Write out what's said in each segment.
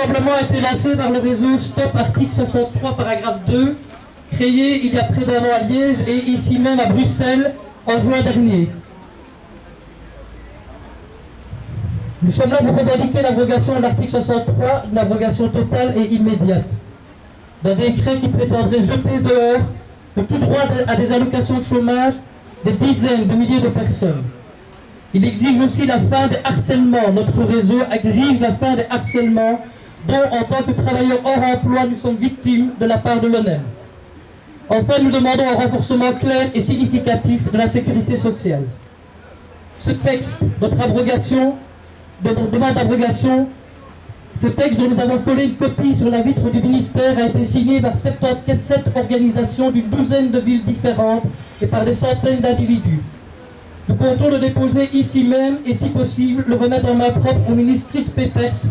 rassemblement a été lancé par le réseau Stop Article 63, paragraphe 2, créé il y a près d'un an à Liège et ici même à Bruxelles en juin dernier. Nous sommes là pour revendiquer l'abrogation de l'article 63, une abrogation totale et immédiate d'un décret qui prétendrait jeter dehors de tout droit à des allocations de chômage des dizaines de milliers de personnes. Il exige aussi la fin des harcèlements. Notre réseau exige la fin des harcèlements dont, en tant que travailleurs hors emploi, nous sommes victimes de la part de l'ONEM. Enfin, nous demandons un renforcement clair et significatif de la sécurité sociale. Ce texte, notre demande d'abrogation, ce texte dont nous avons collé une copie sur la vitre du ministère a été signé par 77 organisations d'une douzaine de villes différentes et par des centaines d'individus. Nous comptons le déposer ici même et, si possible, le remettre en main propre au ministre Chris Peterks.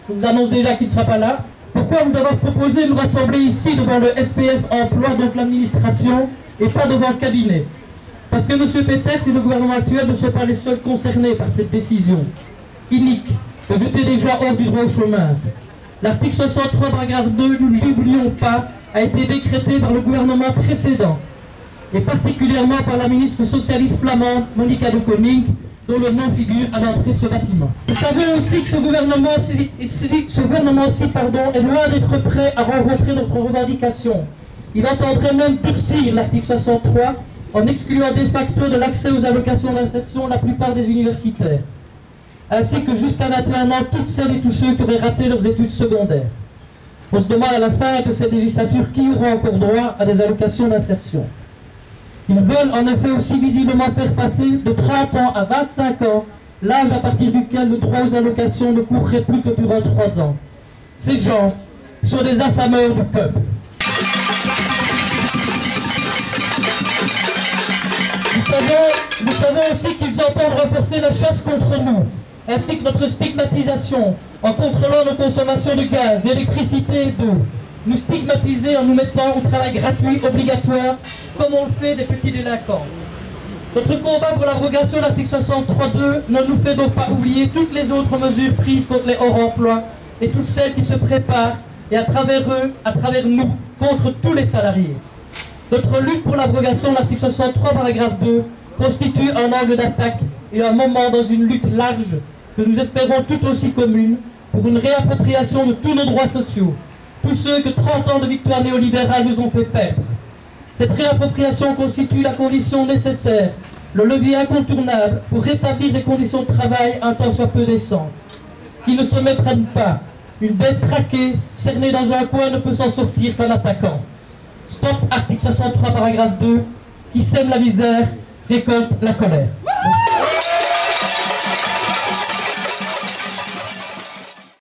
Je vous annonce déjà qu'il ne sera pas là. Pourquoi nous avons proposé de nous rassembler ici devant le SPF Emploi, donc l'administration, et pas devant le cabinet? Parce que M. Peterks et le gouvernement actuel ne sont pas les seuls concernés par cette décision inique de jeter des gens hors du droit au chômage. L'article 63, paragraphe 2, nous ne l'oublions pas, a été décrété par le gouvernement précédent, et particulièrement par la ministre socialiste flamande Monica de Koning, dont le nom figure à l'entrée de ce bâtiment. Nous savons aussi que ce gouvernement-ci est loin d'être prêt à rencontrer notre revendication. Il entendrait même durcir l'article 63 en excluant de facto de l'accès aux allocations d'insertion la plupart des universitaires, ainsi que jusqu'à maintenant toutes celles et tous ceux qui auraient raté leurs études secondaires. On se demande à la fin de cette législature qui aura encore droit à des allocations d'insertion. Ils veulent en effet aussi visiblement faire passer de 30 ans à 25 ans l'âge à partir duquel le droit aux allocations ne courrait plus que durant 3 ans. Ces gens sont des affameurs du peuple. Nous savons aussi qu'ils entendent renforcer la chasse contre nous, ainsi que notre stigmatisation en contrôlant nos consommations de gaz, d'électricité et d'eau. Nous stigmatiser en nous mettant au travail gratuit, obligatoire, comme on le fait des petits délinquants. Notre combat pour l'abrogation de l'article 63.2 ne nous fait donc pas oublier toutes les autres mesures prises contre les hors-emploi et toutes celles qui se préparent, et à travers eux, à travers nous, contre tous les salariés. Notre lutte pour l'abrogation de l'article 63, paragraphe 2, constitue un angle d'attaque et un moment dans une lutte large que nous espérons tout aussi commune pour une réappropriation de tous nos droits sociaux, tous ceux que 30 ans de victoire néolibérale nous ont fait perdre. Cette réappropriation constitue la condition nécessaire, le levier incontournable pour rétablir des conditions de travail un tant soit peu décentes, qui ne se méprennent pas. Une bête traquée, cernée dans un coin, ne peut s'en sortir qu'en attaquant. Stop, article 63, paragraphe 2, qui sème la misère, récolte la colère.